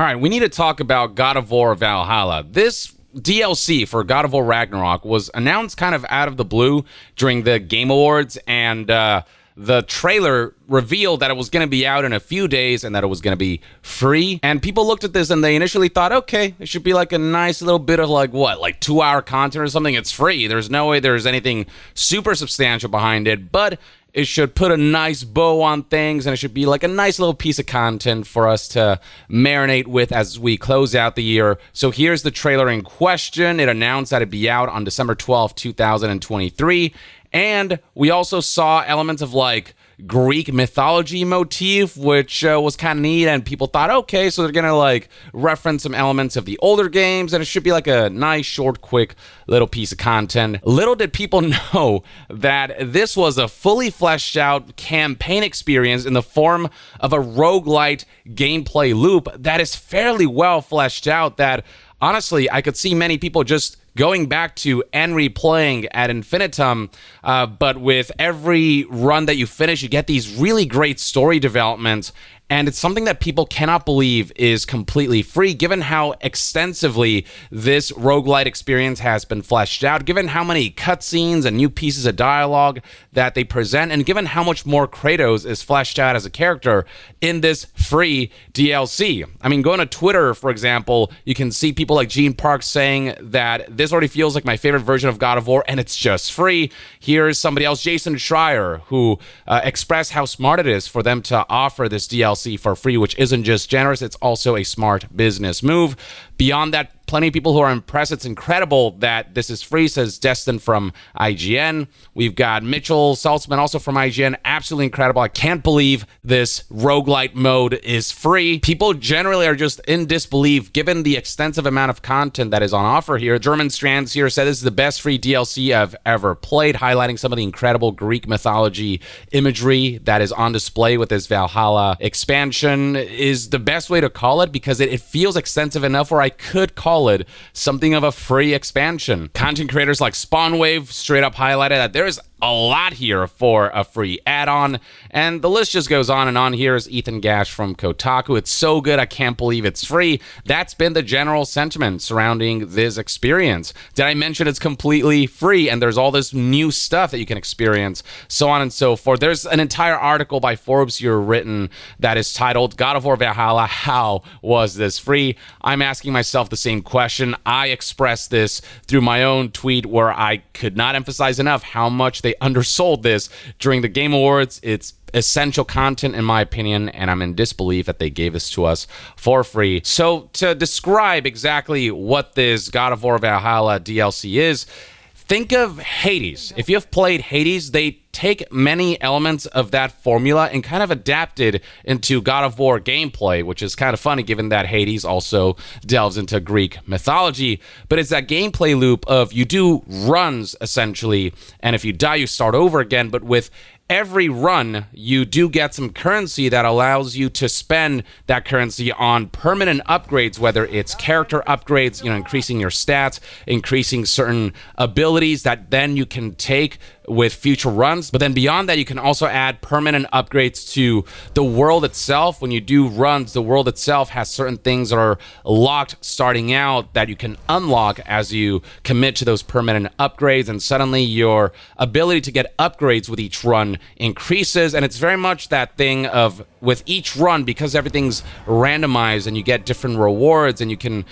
All right, we need to talk about God of War Valhalla. This DLC for God of War Ragnarok was announced kind of out of the blue during the Game Awards, and the trailer revealed that it was going to be out in a few days and that it was going to be free. And people looked at this and they initially thought, okay, it should be like a nice little bit of like 2-hour content or something. It's free. There's no way there's anything super substantial behind it, but it should put a nice bow on things, and it should be like a nice little piece of content for us to marinate with as we close out the year. So here's the trailer in question. It announced that it'd be out on December 12th, 2023. And we also saw elements of like Greek mythology motif, which was kind of neat, and people thought, okay, so they're gonna like reference some elements of the older games, and it should be like a nice, short, quick little piece of content. Little did people know that this was a fully fleshed out campaign experience in the form of a roguelite gameplay loop that is fairly well fleshed out, that honestly, I could see many people just going back to and replaying ad infinitum, but with every run that you finish, you get these really great story developments, and it's something that people cannot believe is completely free, given how extensively this roguelite experience has been fleshed out, given how many cutscenes and new pieces of dialogue that they present, and given how much more Kratos is fleshed out as a character in this free DLC. I mean, going to Twitter, for example, you can see people like Gene Park saying that this already feels like my favorite version of God of War, and it's just free. Here's somebody else, Jason Schreier, who expressed how smart it is for them to offer this DLC for free, which isn't just generous, it's also a smart business move. Beyond that, plenty of people who are impressed. It's incredible that this is free, says Destin from IGN. We've got Mitchell Saltzman, also from IGN. Absolutely incredible. I can't believe this roguelite mode is free. People generally are just in disbelief given the extensive amount of content that is on offer here. German Strands here said this is the best free DLC I've ever played, highlighting some of the incredible Greek mythology imagery that is on display with this Valhalla expansion. Is the best way to call it, because it feels extensive enough where I could call it something of a free expansion. Content creators like Spawnwave straight up highlighted that there is a lot here for a free add-on, and the list just goes on and on. Here is Ethan Gash from Kotaku. It's so good, I can't believe it's free. That's been the general sentiment surrounding this experience. Did I mention it's completely free and there's all this new stuff that you can experience, so on and so forth? There's an entire article by Forbes here written that is titled God of War Valhalla, How Was This Free? I'm asking myself the same question. I expressed this through my own tweet where I could not emphasize enough how much they undersold this during the Game Awards. It's essential content in my opinion, and I'm in disbelief that they gave this to us for free. So to describe exactly what this God of War Valhalla DLC is, think of Hades. If you have played Hades, they take many elements of that formula and kind of adapt it into God of War gameplay, which is kind of funny given that Hades also delves into Greek mythology. But it's that gameplay loop of you do runs essentially, and if you die, you start over again. But with every run, you do get some currency that allows you to spend that currency on permanent upgrades, whether it's character upgrades, increasing your stats, increasing certain abilities that then you can take with future runs. But then beyond that, you can also add permanent upgrades to the world itself. When you do runs, the world itself has certain things that are locked starting out that you can unlock as you commit to those permanent upgrades, and suddenly your ability to get upgrades with each run increases. And it's very much that thing of, with each run, because everything's randomized and you get different rewards, and you can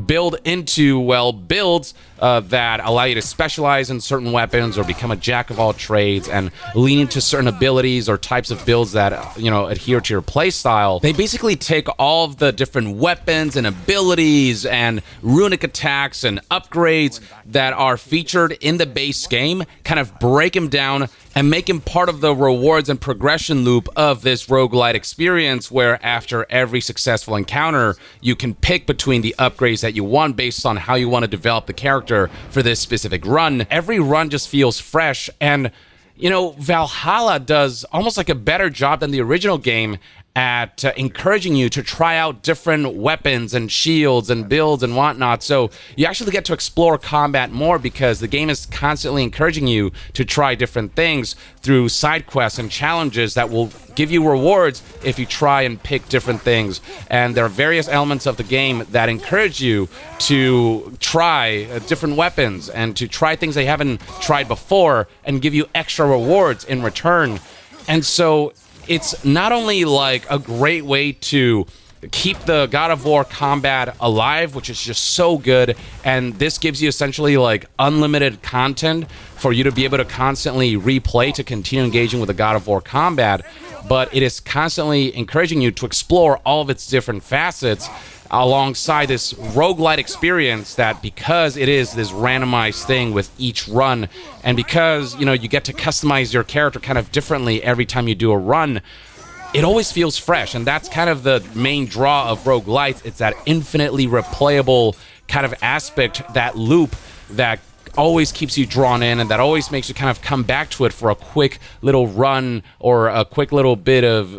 build into builds that allow you to specialize in certain weapons or become a jack of all trades and lean into certain abilities or types of builds that adhere to your play style. They basically take all of the different weapons and abilities and runic attacks and upgrades that are featured in the base game, kind of break them down and make him part of the rewards and progression loop of this roguelite experience, where after every successful encounter, you can pick between the upgrades that you want based on how you want to develop the character for this specific run. Every run just feels fresh, and Valhalla does almost like a better job than the original game at encouraging you to try out different weapons and shields and builds and whatnot. So you actually get to explore combat more because the game is constantly encouraging you to try different things through side quests and challenges that will give you rewards if you try and pick different things. And there are various elements of the game that encourage you to try different weapons and to try things they haven't tried before and give you extra rewards in return. And so it's not only like a great way to keep the God of War combat alive, which is just so good, and this gives you essentially like unlimited content for you to be able to constantly replay to continue engaging with the God of War combat, but it is constantly encouraging you to explore all of its different facets alongside this roguelite experience that, because it is this randomized thing with each run, and because, you know, you get to customize your character kind of differently every time you do a run, it always feels fresh. And that's kind of the main draw of roguelites. It's that infinitely replayable kind of aspect, that loop that always keeps you drawn in and that always makes you kind of come back to it for a quick little run or a quick little bit of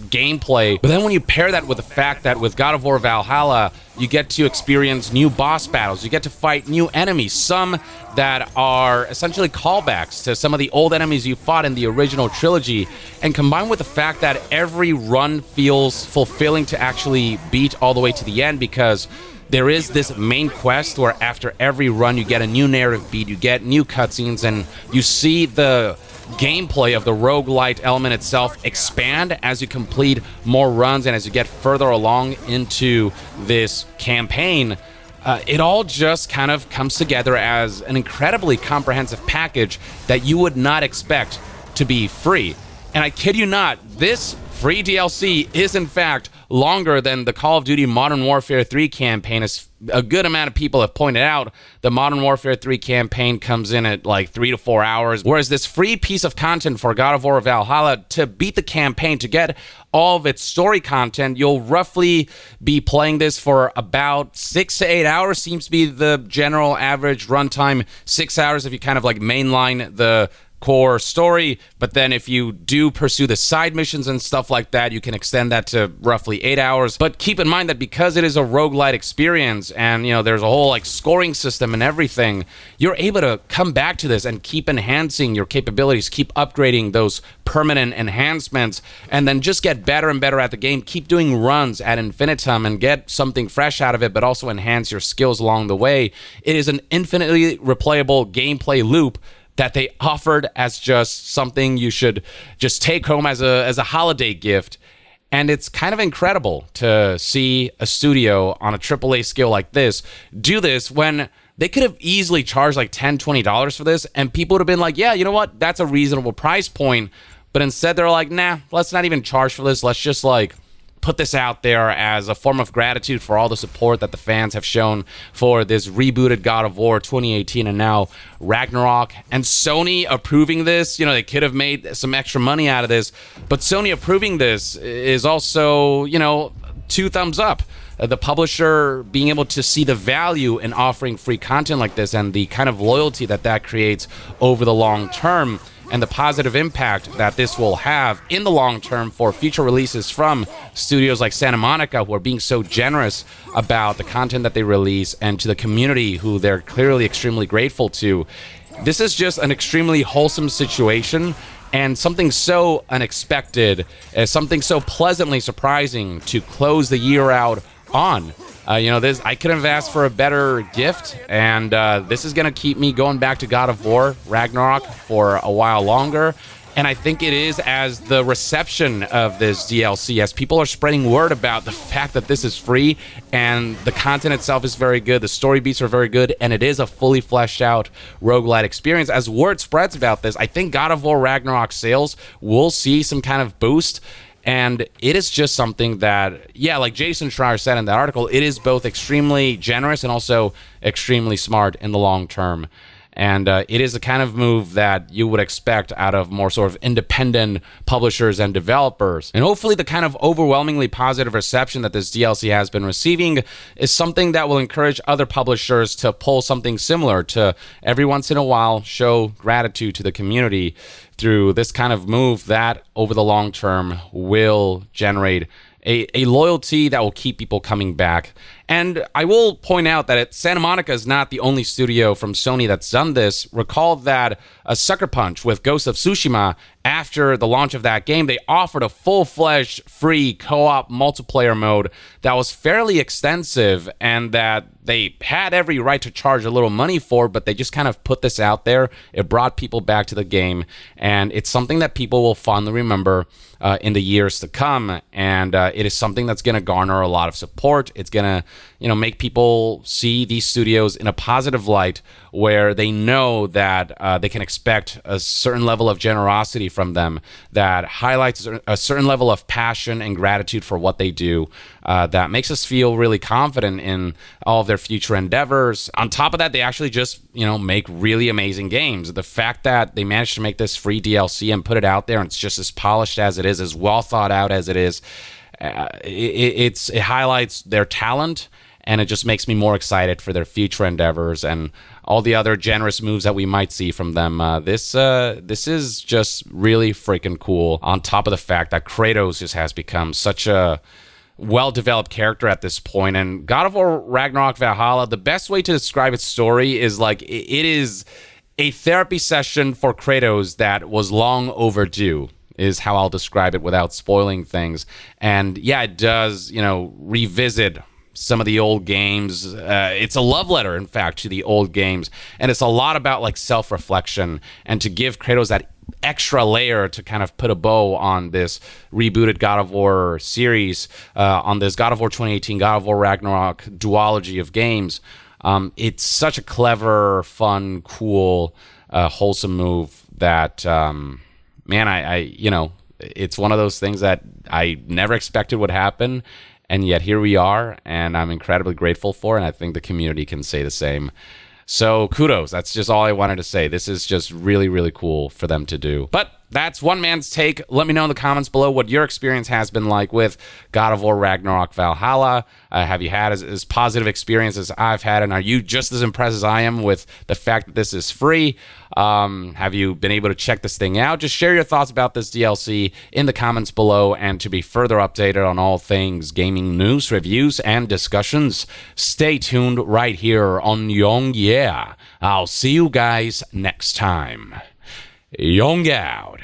gameplay. But then when you pair that with the fact that with God of War Valhalla, you get to experience new boss battles, you get to fight new enemies, some that are essentially callbacks to some of the old enemies you fought in the original trilogy, and combined with the fact that every run feels fulfilling to actually beat all the way to the end, because there is this main quest where after every run you get a new narrative beat, you get new cutscenes, and you see the gameplay of the roguelite element itself expand as you complete more runs and as you get further along into this campaign. It all just kind of comes together as an incredibly comprehensive package that you would not expect to be free. And I kid you not, this free DLC is in fact longer than the Call of Duty Modern Warfare 3 campaign. As a good amount of people have pointed out, the Modern Warfare 3 campaign comes in at like 3 to 4 hours, whereas this free piece of content for God of War Valhalla, to beat the campaign, to get all of its story content, you'll roughly be playing this for about 6 to 8 hours. Seems to be the general average runtime, 6 hours if you kind of like mainline the core story, but then if you do pursue the side missions and stuff like that, you can extend that to roughly 8 hours. But keep in mind that because it is a roguelite experience and, you know, there's a whole like scoring system and everything, you're able to come back to this and keep enhancing your capabilities, keep upgrading those permanent enhancements, and then just get better and better at the game, keep doing runs ad infinitum and get something fresh out of it, but also enhance your skills along the way. It is an infinitely replayable gameplay loop that they offered as just something you should just take home as a holiday gift. And it's kind of incredible to see a studio on a AAA scale like this do this when they could have easily charged like $10, $20 for this, and people would have been like, yeah, you know what, that's a reasonable price point. But instead they're like, nah, let's not even charge for this. Let's just like put this out there as a form of gratitude for all the support that the fans have shown for this rebooted God of War 2018 and now Ragnarok. And Sony approving this, you know, they could have made some extra money out of this, but Sony approving this is also, you know, 2 thumbs up. The publisher being able to see the value in offering free content like this and the kind of loyalty that that creates over the long term, and the positive impact that this will have in the long term for future releases from studios like Santa Monica, who are being so generous about the content that they release, and to the community who they're clearly extremely grateful to. This is just an extremely wholesome situation and something so unexpected, as something so pleasantly surprising to close the year out on. You know, this, I couldn't have asked for a better gift, and this is going to keep me going back to God of War Ragnarok for a while longer. And I think it is, as the reception of this DLC, as people are spreading word about the fact that this is free and the content itself is very good, the story beats are very good, and it is a fully fleshed out roguelite experience. As word spreads about this, I think God of War Ragnarok sales will see some kind of boost. And it is just something that, yeah, like Jason Schreier said in that article, it is both extremely generous and also extremely smart in the long term. And it is the kind of move that you would expect out of more sort of independent publishers and developers. And hopefully the kind of overwhelmingly positive reception that this DLC has been receiving is something that will encourage other publishers to pull something similar, to every once in a while show gratitude to the community through this kind of move that over the long term will generate a loyalty that will keep people coming back. And I will point out that Santa Monica is not the only studio from Sony that's done this. Recall that Sucker Punch with Ghost of Tsushima, after the launch of that game, they offered a full-fledged free co-op multiplayer mode that was fairly extensive and that they had every right to charge a little money for, but they just kind of put this out there. It brought people back to the game, and it's something that people will fondly remember in the years to come. And it is something that's going to garner a lot of support. It's going to, make people see these studios in a positive light, where they know that they can expect a certain level of generosity from them that highlights a certain level of passion and gratitude for what they do, that makes us feel really confident in all of their future endeavors. On top of that, they actually just, make really amazing games. The fact that they managed to make this free DLC and put it out there, and it's just as polished as it is, as well thought out as it is, it highlights their talent, and it just makes me more excited for their future endeavors and all the other generous moves that we might see from them. This is just really freaking cool, on top of the fact that Kratos just has become such a well-developed character at this point. And God of War Ragnarok Valhalla, the best way to describe its story is like it is a therapy session for Kratos that was long overdue, is how I'll describe it without spoiling things. And yeah, it does, revisit some of the old games. It's a love letter, in fact, to the old games. And it's a lot about like self-reflection, and to give Kratos that extra layer to kind of put a bow on this rebooted God of War series, on this God of War 2018, God of War Ragnarok duology of games. It's such a clever, fun, cool, wholesome move that, it's one of those things that I never expected would happen. And yet here we are, and I'm incredibly grateful for it, and I think the community can say the same. So kudos. That's just all I wanted to say. This is just really, really cool for them to do. But that's one man's take. Let me know in the comments below what your experience has been like with God of War Ragnarok Valhalla. Have you had as positive experience as I've had, and are you just as impressed as I am with the fact that this is free? Have you been able to check this thing out? Just share your thoughts about this DLC in the comments below, and to be further updated on all things gaming news, reviews, and discussions, stay tuned right here on Young Yeah. I'll see you guys next time. Young out.